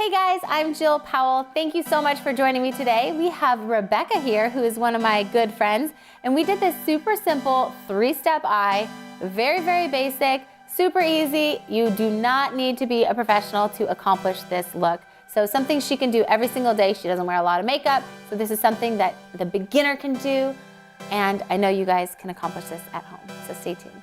Hey guys, I'm Jill Powell. Thank you so much for joining me today. We have Rebecca here, who is one of my good friends, and we did this super simple 3-step eye, very, very basic, super easy. You do not need to be a professional to accomplish this look. So something she can do every single day. She doesn't wear a lot of makeup, so this is something that the beginner can do, and I know you guys can accomplish this at home, so stay tuned.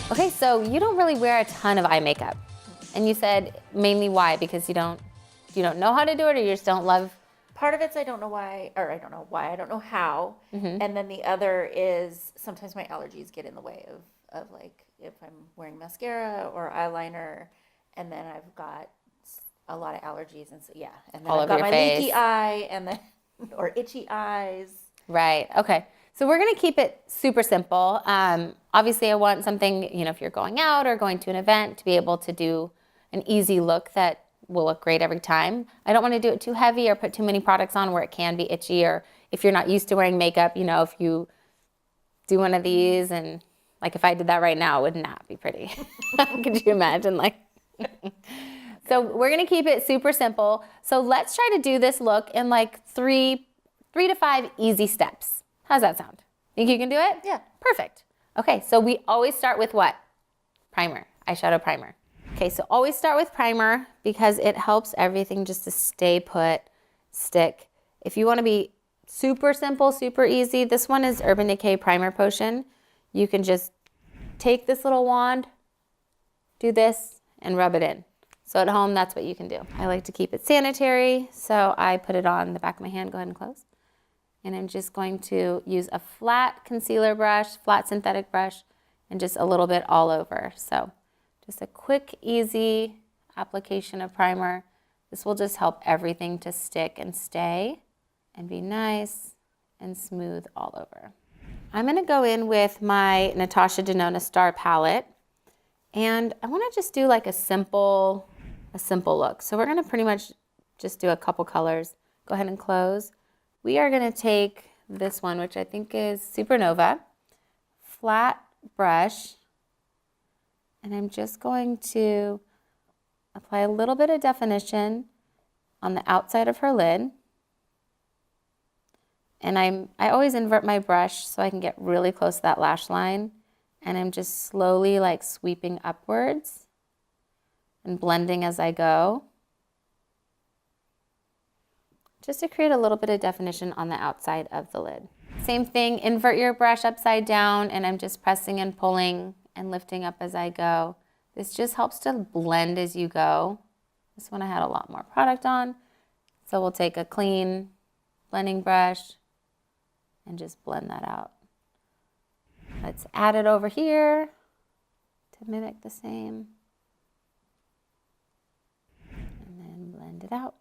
Okay, so you don't really wear a ton of eye makeup, and you said mainly why? Because you don't know how to do it, or you just don't love. Part of it's I don't know why, I don't know how, and then the other is sometimes my allergies get in the way of like if I'm wearing mascara or eyeliner, and then I've got a lot of allergies, and so yeah, and then All I've over got your my face. leaky eye, and then or itchy eyes. Right. Okay. So we're gonna keep it super simple. Obviously, I want something, if you're going out or going to an event, to be able to do an easy look that will look great every time. I don't want to do it too heavy or put too many products on where it can be itchy, or if you're not used to wearing makeup, if you do one of these and like if I did that right now, it would not be pretty. Could you imagine? So we're gonna keep it super simple. So let's try to do this look in like three to 5 easy steps. How's that sound? Think you can do it? Yeah. Perfect. Okay, so we always start with what? Primer, eyeshadow primer. Okay, so always start with primer because it helps everything just to stay put, stick. If you want to be super simple, super easy, this one is Urban Decay Primer Potion. You can just take this little wand, do this, and rub it in. So at home, that's what you can do. I like to keep it sanitary, so I put it on the back of my hand. Go ahead and close. And I'm just going to use a flat concealer brush, flat synthetic brush, and just a little bit all over. So just a quick, easy application of primer. This will just help everything to stick and stay and be nice and smooth all over. I'm gonna go in with my Natasha Denona Star palette, and I wanna just do like a simple look. So we're gonna pretty much just do a couple colors. Go ahead and close. We are gonna take this one, which I think is Supernova, flat brush, and I'm just going to apply a little bit of definition on the outside of her lid. And I always invert my brush so I can get really close to that lash line, and I'm just slowly like sweeping upwards and blending as I go, just to create a little bit of definition on the outside of the lid. Same thing, invert your brush upside down, and I'm just pressing and pulling and lifting up as I go. This just helps to blend as you go. This one I had a lot more product on, so we'll take a clean blending brush and just blend that out. Let's add it over here to mimic the same, and then blend it out.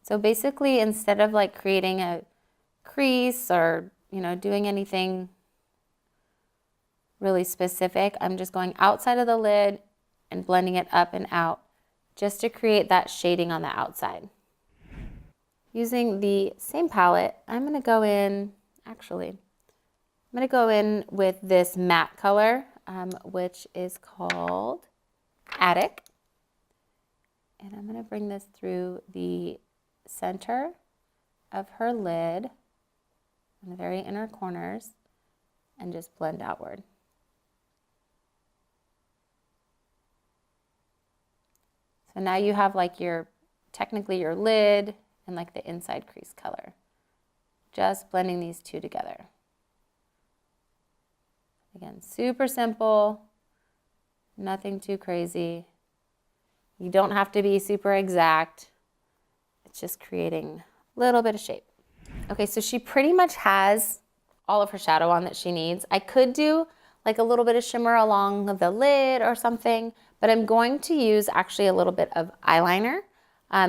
So basically, instead of like creating a crease or, doing anything really specific, I'm just going outside of the lid and blending it up and out just to create that shading on the outside. Using the same palette, I'm gonna go in with this matte color, which is called Attic. And I'm gonna bring this through the center of her lid in the very inner corners and just blend outward. So now you have like technically your lid and like the inside crease color. Just blending these two together. Again, super simple, nothing too crazy. You don't have to be super exact. It's just creating a little bit of shape. Okay, so she pretty much has all of her shadow on that she needs. I could do like a little bit of shimmer along the lid or something, but I'm going to use actually a little bit of eyeliner.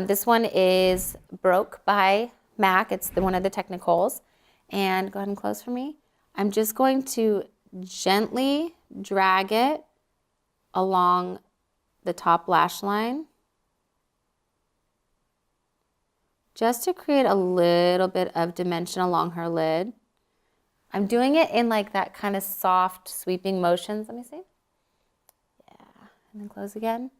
This one is Broke by MAC. It's one of the Technicals. And go ahead and close for me. I'm just going to gently drag it along the top lash line, just to create a little bit of dimension along her lid. I'm doing it in like that kind of soft sweeping motions. Let me see. Yeah, and then close again.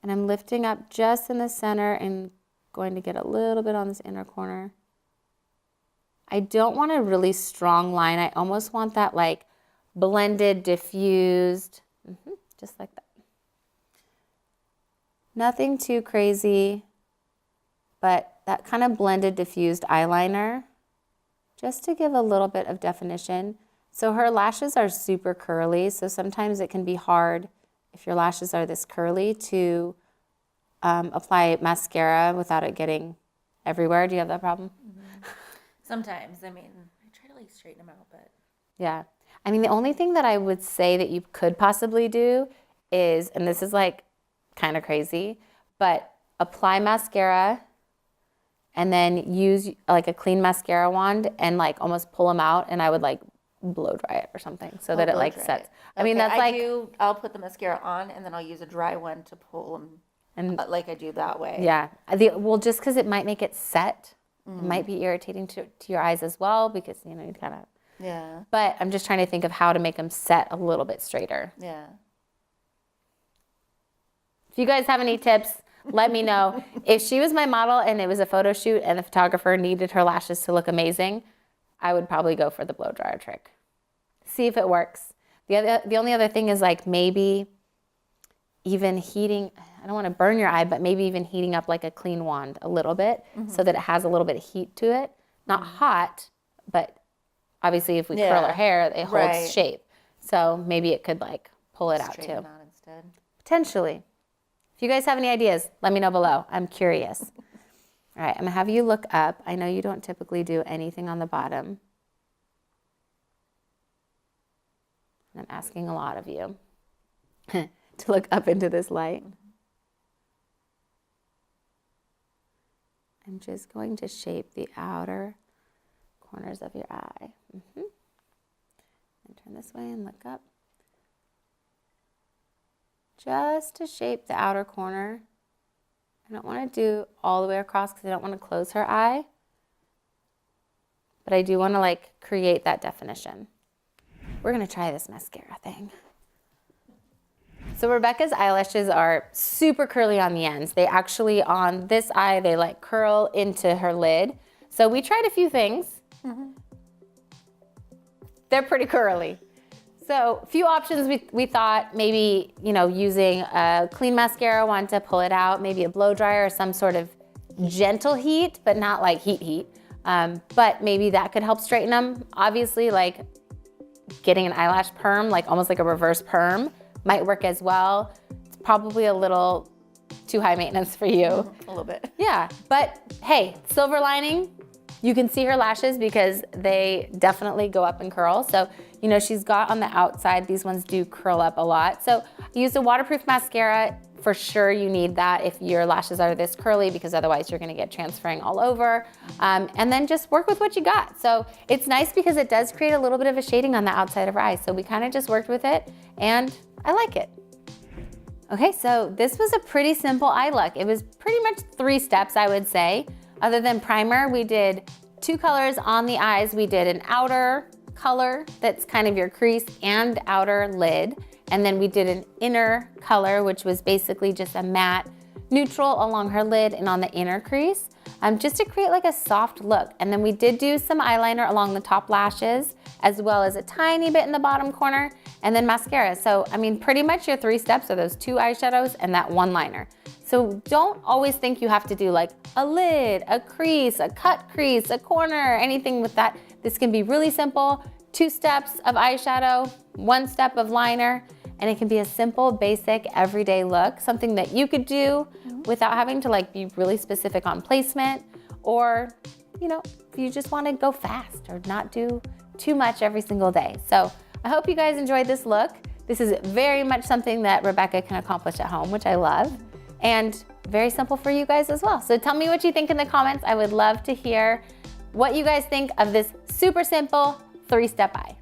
And I'm lifting up just in the center and going to get a little bit on this inner corner. I don't want a really strong line. I almost want that like blended, diffused, just like that. Nothing too crazy, but that kind of blended, diffused eyeliner, just to give a little bit of definition. So her lashes are super curly, so sometimes it can be hard if your lashes are this curly to apply mascara without it getting everywhere. Do you have that problem? Sometimes. I mean, I try to like straighten them out, but. Yeah. I mean, the only thing that I would say that you could possibly do is, and this is like kind of crazy, but apply mascara and then use like a clean mascara wand and like almost pull them out, and I would like blow dry it or something so that it like sets. I mean, that's like, I'll put the mascara on and then I'll use a dry one to pull them, and like I do that way. Yeah. Well, just because it might make it set, it might be irritating to your eyes as well, because, you know, you kind of. Yeah. But I'm just trying to think of how to make them set a little bit straighter. Yeah. If you guys have any tips, let me know. If she was my model and it was a photo shoot and the photographer needed her lashes to look amazing, I would probably go for the blow dryer trick. See if it works. The only other thing is like maybe even heating, I don't want to burn your eye, but maybe even heating up like a clean wand a little bit so that it has a little bit of heat to it. Not hot, but obviously if we curl our hair, it holds shape. So maybe it could like pull it out too. Straighten out instead. Potentially. If you guys have any ideas, let me know below. I'm curious. All right, I'm gonna have you look up. I know you don't typically do anything on the bottom. I'm asking a lot of you to look up into this light. I'm just going to shape the outer corners of your eye. And turn this way and look up. Just to shape the outer corner. I don't want to do all the way across because I don't want to close her eye. But I do want to like create that definition. We're going to try this mascara thing. So Rebecca's eyelashes are super curly on the ends. They actually, on this eye, they like curl into her lid. So we tried a few things. They're pretty curly. So a few options we thought, maybe, you know, using a clean mascara wand to pull it out, maybe a blow dryer or some sort of gentle heat, but not like heat. But maybe that could help straighten them. Obviously, like getting an eyelash perm, like almost like a reverse perm, might work as well. It's probably a little too high maintenance for you. A little bit. Yeah, but hey, silver lining, you can see her lashes because they definitely go up and curl. So, you know, she's got on the outside, these ones do curl up a lot. So use a waterproof mascara. For sure you need that if your lashes are this curly, because otherwise you're gonna get transferring all over. And then just work with what you got. So it's nice because it does create a little bit of a shading on the outside of her eyes. So we kind of just worked with it and I like it. Okay, so this was a pretty simple eye look. It was pretty much 3 steps, I would say. Other than primer, we did 2 colors on the eyes. We did an outer color that's kind of your crease and outer lid. And then we did an inner color, which was basically just a matte neutral along her lid and on the inner crease, just to create like a soft look. And then we did do some eyeliner along the top lashes, as well as a tiny bit in the bottom corner, and then mascara. So, I mean, pretty much your 3 steps are those 2 eyeshadows and that 1 liner. So don't always think you have to do like a lid, a crease, a cut crease, a corner, anything with that. This can be really simple. 2 steps of eyeshadow, 1 step of liner, and it can be a simple, basic, everyday look, something that you could do without having to like be really specific on placement, or, you know, if you just want to go fast or not do too much every single day. So I hope you guys enjoyed this look. This is very much something that Rebecca can accomplish at home, which I love, and very simple for you guys as well. So tell me what you think in the comments. I would love to hear what you guys think of this super simple 3-step eye.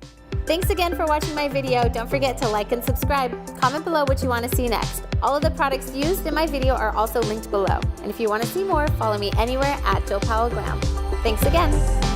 Thanks again for watching my video. Don't forget to like and subscribe. Comment below what you want to see next. All of the products used in my video are also linked below. And if you want to see more, follow me anywhere at Jill Powell Glam. Thanks again.